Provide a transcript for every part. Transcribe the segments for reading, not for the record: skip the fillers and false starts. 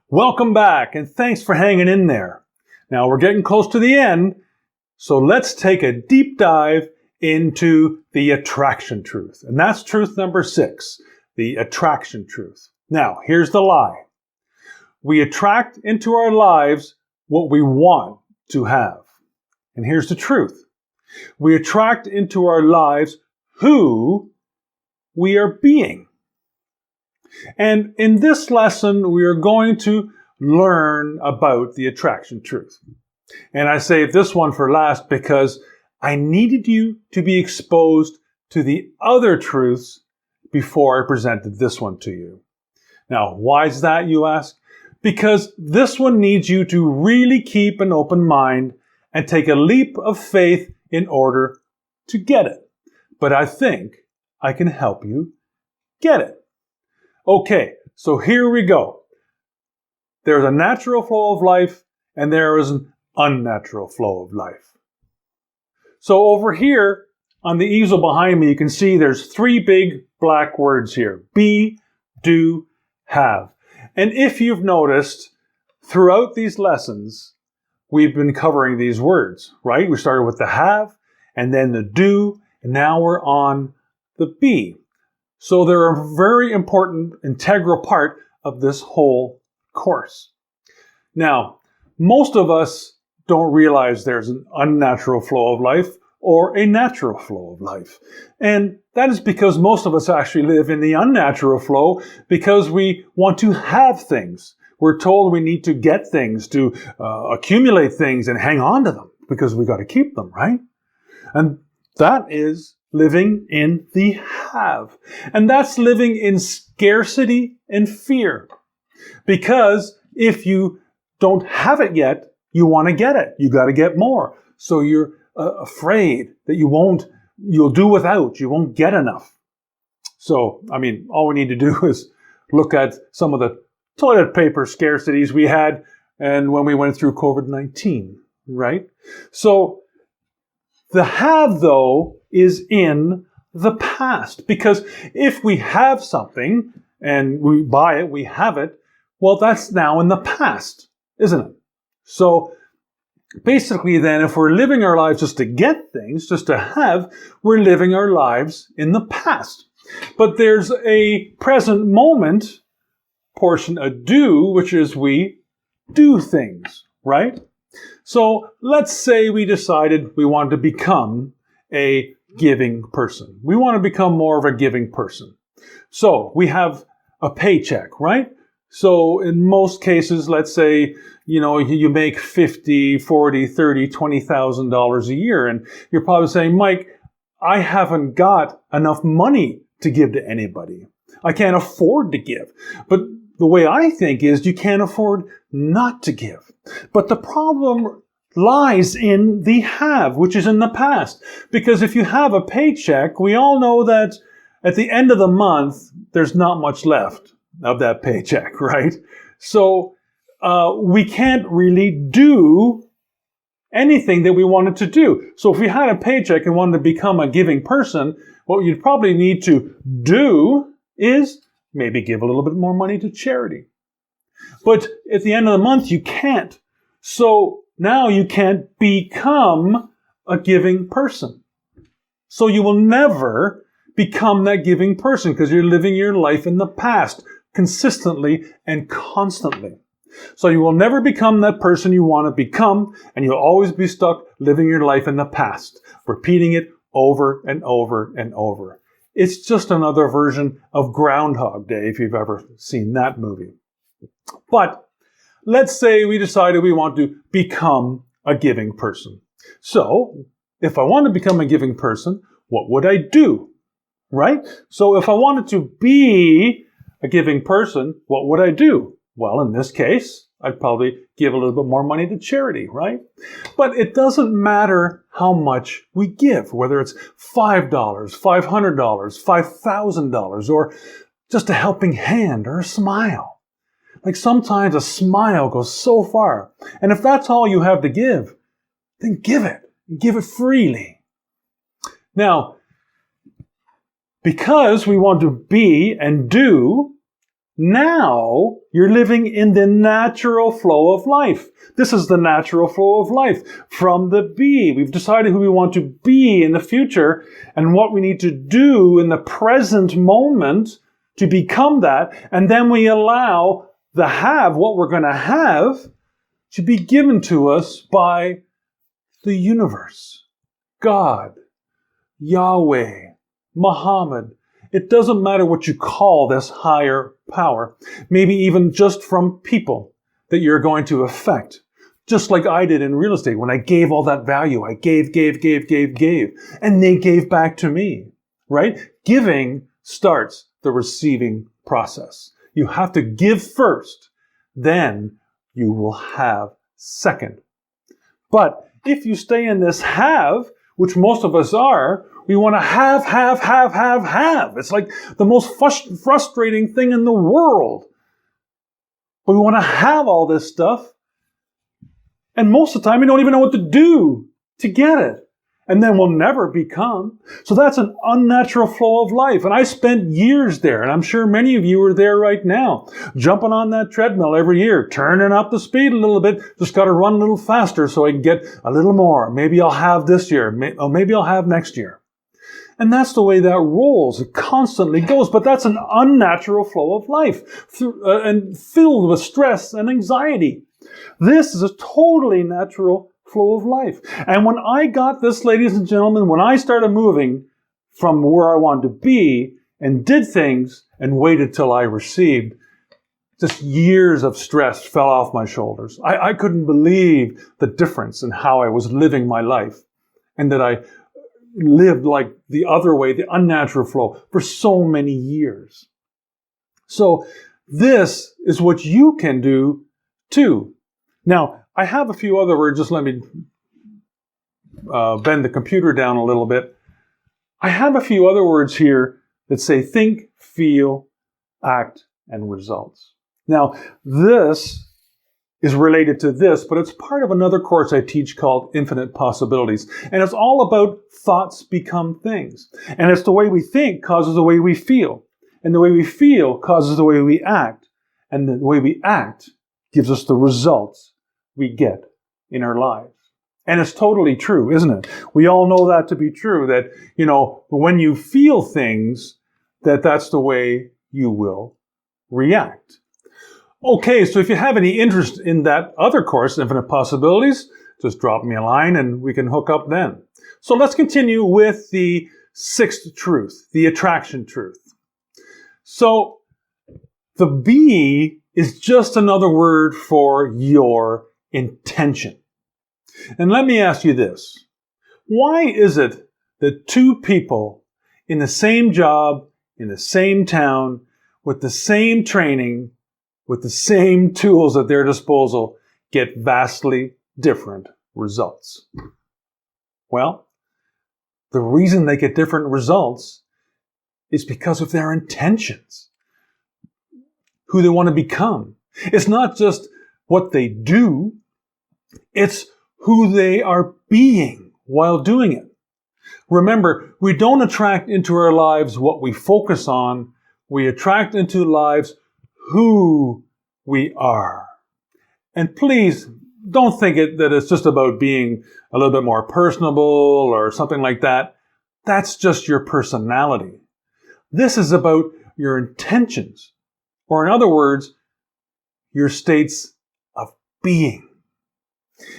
Welcome back, and thanks for hanging in there. Now, we're getting close to the end, so let's take a deep dive into the attraction truth. And that's truth number 6, the attraction truth. Now, here's the lie. We attract into our lives what we want to have. And here's the truth. We attract into our lives who we are being. And in this lesson, we are going to learn about the attraction truth. And I saved this one for last because I needed you to be exposed to the other truths before I presented this one to you. Now, why is that, you ask? Because this one needs you to really keep an open mind and take a leap of faith in order to get it. But I think I can help you get it. Okay, so here we go. There's a natural flow of life and there is an unnatural flow of life. So over here on the easel behind me, you can see there's 3 big black words here. Be, do, have. And if you've noticed, throughout these lessons, we've been covering these words, right? We started with the have, and then the do, and now we're on the be. So they're a very important, integral part of this whole course. Now, most of us don't realize there's an unnatural flow of life or a natural flow of life. And that is because most of us actually live in the unnatural flow because we want to have things. We're told we need to get things, to accumulate things and hang on to them because we got to keep them, right? And that is living in the have. And that's living in scarcity and fear. Because if you don't have it yet, you want to get it. You got to get more. So you're afraid that you'll do without, you won't get enough. So, all we need to do is look at some of the toilet paper scarcities we had and when we went through COVID-19, right? So the have, though, is in the past. Because if we have something and we buy it, we have it, well, that's now in the past, isn't it? So basically then, if we're living our lives just to get things, just to have, we're living our lives in the past. But there's a present moment portion, a do, which is we do things, right? So let's say we decided we wanted to become a giving person. We want to become more of a giving person. So we have a paycheck, right? So in most cases, let's say, you make $50, $40, $30, $20,000 a year. And you're probably saying, Mike, I haven't got enough money to give to anybody. I can't afford to give. But the way I think is you can't afford not to give. But the problem lies in the have, which is in the past. Because if you have a paycheck, we all know that at the end of the month, there's not much left of that paycheck, right? So we can't really do anything that we wanted to do. So if we had a paycheck and wanted to become a giving person, what you'd probably need to do is maybe give a little bit more money to charity. But at the end of the month, you can't. So now you can't become a giving person. So you will never become that giving person because you're living your life in the past consistently and constantly. So you will never become that person you want to become, and you'll always be stuck living your life in the past, repeating it over and over and over. It's just another version of Groundhog Day, if you've ever seen that movie. But let's say we decided we want to become a giving person. So if I want to become a giving person, what would I do? Right? So if I wanted to be a giving person, what would I do? Well, in this case, I'd probably give a little bit more money to charity, right? But it doesn't matter how much we give, whether it's $5, $500, $5,000, or just a helping hand or a smile. Like sometimes a smile goes so far. And if that's all you have to give, then give it. Give it freely. Now, because we want to be and do, Now you're living in the natural flow of life. This is the natural flow of life from the be. We've decided who we want to be in the future and what we need to do in the present moment to become that. And then we allow the have, what we're going to have, to be given to us by the universe, God, Yahweh, Muhammad. It doesn't matter what you call this higher power. Maybe even just from people that you're going to affect. Just like I did in real estate. When I gave all that value, I gave. And they gave back to me, right? Giving starts the receiving process. You have to give first. Then you will have second. But if you stay in this have, which most of us are, we want to have. It's like the most frustrating thing in the world. But we want to have all this stuff. And most of the time, we don't even know what to do to get it. And then we'll never become. So that's an unnatural flow of life. And I spent years there. And I'm sure many of you are there right now. Jumping on that treadmill every year. Turning up the speed a little bit. Just got to run a little faster so I can get a little more. Maybe I'll have this year. Or maybe I'll have next year. And that's the way that rolls. It constantly goes. But that's an unnatural flow of life. And filled with stress and anxiety. This is a totally natural flow of life. And when I got this, ladies and gentlemen, when I started moving from where I wanted to be and did things and waited till I received, just years of stress fell off my shoulders. I couldn't believe the difference in how I was living my life and that I lived like the other way, the unnatural flow, for so many years. So this is what you can do too. Now, I have a few other words. Just let me bend the computer down a little bit. I have a few other words here that say think, feel, act, and results. Now, this is related to this, but it's part of another course I teach called Infinite Possibilities. And it's all about thoughts become things. And it's the way we think causes the way we feel. And the way we feel causes the way we act. And the way we act gives us the results we get in our lives. And it's totally true, isn't it? We all know that to be true, that, when you feel things, that's the way you will react. Okay, so if you have any interest in that other course, Infinite Possibilities, just drop me a line and we can hook up then. So let's continue with the sixth truth, the attraction truth. So the be is just another word for your intention. And let me ask you this. Why is it that two people in the same job, in the same town, with the same training, with the same tools at their disposal, get vastly different results? Well, the reason they get different results is because of their intentions, who they want to become. It's not just what they do, it's who they are being while doing it. Remember, we don't attract into our lives what we focus on. We attract into lives who we are. And please don't think that it's just about being a little bit more personable or something like that. That's just your personality. This is about your intentions, or in other words, your states of being.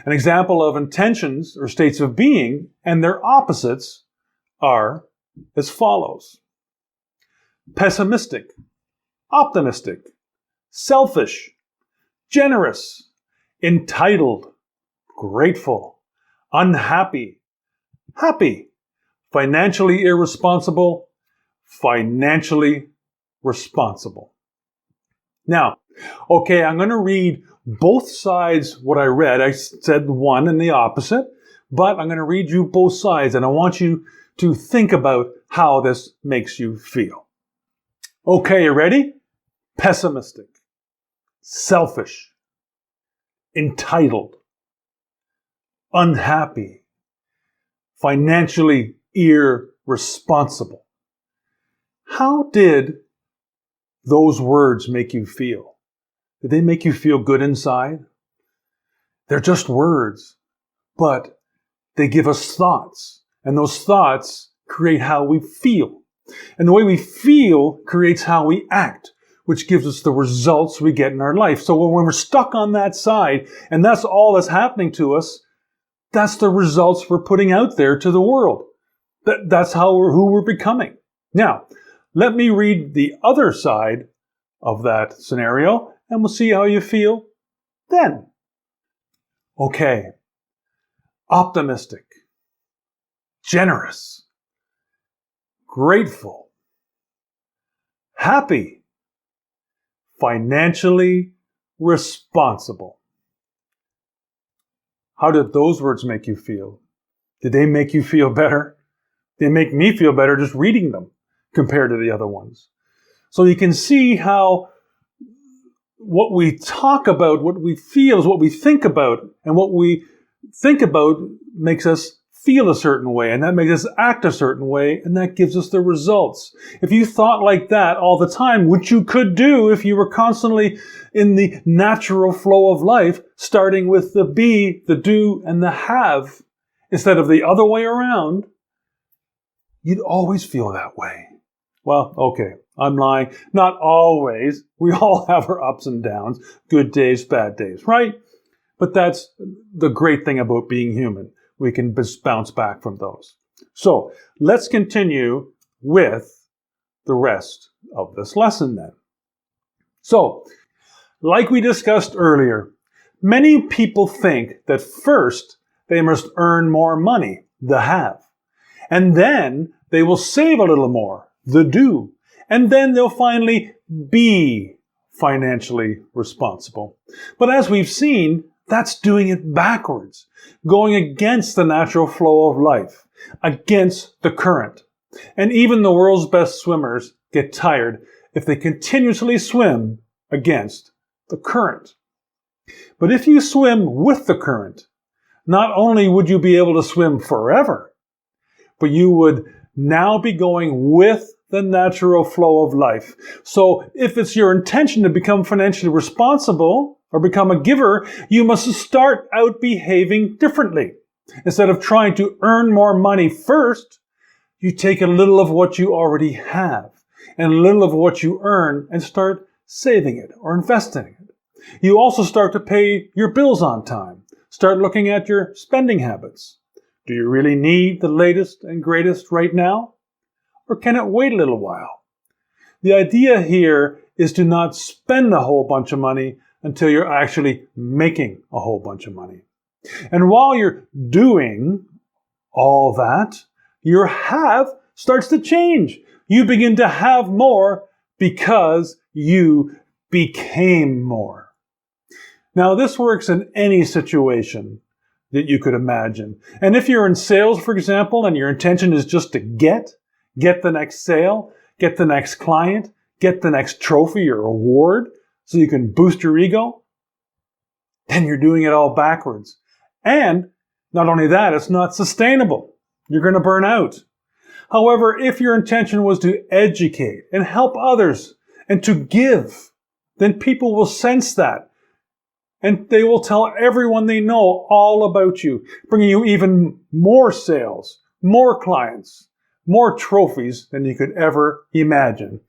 An example of intentions or states of being and their opposites are as follows: pessimistic, optimistic, selfish, generous, entitled, grateful, unhappy, happy, financially irresponsible, financially responsible. Now, okay, I'm going to read both sides what I read. I said one and the opposite, but I'm going to read you both sides, and I want you to think about how this makes you feel. Okay, you ready? Pessimistic, selfish, entitled, unhappy, financially irresponsible. How did those words make you feel? Did they make you feel good inside? They're just words, but they give us thoughts, and those thoughts create how we feel. And the way we feel creates how we act, which gives us the results we get in our life. So when we're stuck on that side, and that's all that's happening to us, that's the results we're putting out there to the world. That's who we're becoming. Now, let me read the other side of that scenario, and we'll see how you feel then. Okay. Optimistic, generous, grateful, happy, financially responsible. How did those words make you feel? Did they make you feel better? They make me feel better just reading them compared to the other ones. So you can see how what we talk about, what we feel is what we think about, and what we think about makes us feel a certain way, and that makes us act a certain way, and that gives us the results. If you thought like that all the time, which you could do if you were constantly in the natural flow of life, starting with the be, the do, and the have, instead of the other way around, you'd always feel that way. Well, okay, I'm lying. Not always. We all have our ups and downs, good days, bad days, right? But that's the great thing about being human. We can bounce back from those. So let's continue with the rest of this lesson then. So, like we discussed earlier, many people think that first they must earn more money, the have, and then they will save a little more, the do, and then they'll finally be financially responsible. But as we've seen, that's doing it backwards, going against the natural flow of life, against the current. And even the world's best swimmers get tired if they continuously swim against the current. But if you swim with the current, not only would you be able to swim forever, but you would now be going with the natural flow of life. So if it's your intention to become financially responsible or become a giver, you must start out behaving differently. Instead of trying to earn more money first, you take a little of what you already have and a little of what you earn and start saving it or investing it. You also start to pay your bills on time. Start looking at your spending habits. Do you really need the latest and greatest right now? Or can it wait a little while? The idea here is to not spend a whole bunch of money until you're actually making a whole bunch of money. And while you're doing all that, your have starts to change. You begin to have more because you became more. Now, this works in any situation that you could imagine. And if you're in sales, for example, and your intention is just to get the next sale, get the next client, get the next trophy or award so you can boost your ego, then you're doing it all backwards. And not only that, it's not sustainable. You're going to burn out. However, if your intention was to educate and help others and to give, then people will sense that. And they will tell everyone they know all about you, bringing you even more sales, more clients, more trophies than you could ever imagine.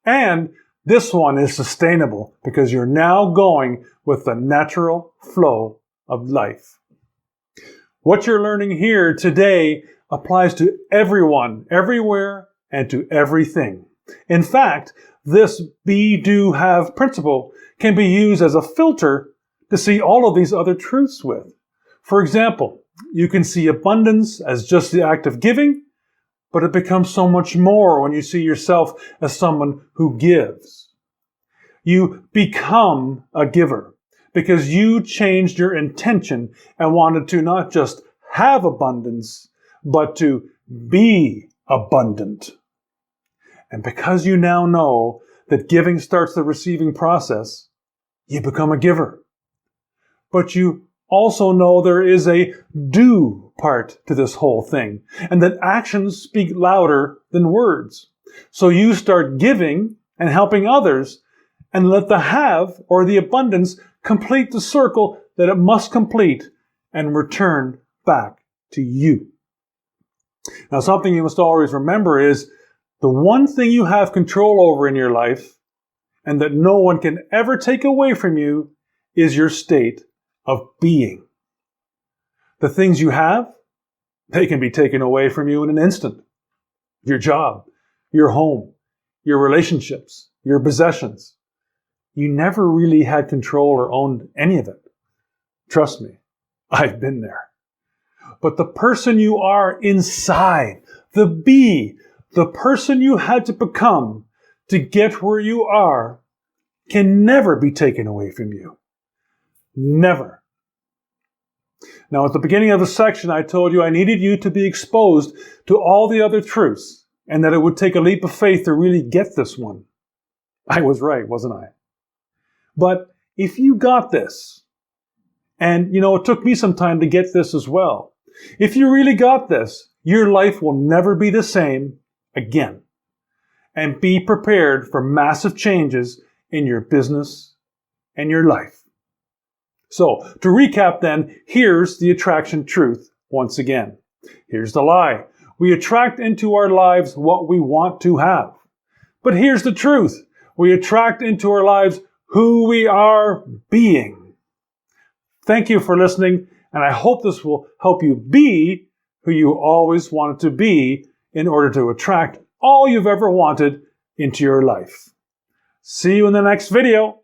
And this one is sustainable because you're now going with the natural flow of life. What you're learning here today applies to everyone, everywhere, and to everything. In fact, this be, do, have principle can be used as a filter to see all of these other truths with. For example, you can see abundance as just the act of giving, but it becomes so much more when you see yourself as someone who gives. You become a giver because you changed your intention and wanted to not just have abundance, but to be abundant. And because you now know that giving starts the receiving process, you become a giver. But you also know there is a do part to this whole thing, and that actions speak louder than words. So you start giving and helping others, and let the have or the abundance complete the circle that it must complete and return back to you. Now, something you must always remember is the one thing you have control over in your life and that no one can ever take away from you is your state of being. The things you have, they can be taken away from you in an instant. Your job, your home, your relationships, your possessions. You never really had control or owned any of it. Trust me, I've been there. But the person you are inside, the person you had to become to get where you are, can never be taken away from you. Never. Now, at the beginning of the section, I told you I needed you to be exposed to all the other truths and that it would take a leap of faith to really get this one. I was right, wasn't I? But if you got this, and it took me some time to get this as well. If you really got this, your life will never be the same again. And be prepared for massive changes in your business and your life. So, to recap then, here's the attraction truth once again. Here's the lie. We attract into our lives what we want to have. But here's the truth. We attract into our lives who we are being. Thank you for listening, and I hope this will help you be who you always wanted to be in order to attract all you've ever wanted into your life. See you in the next video.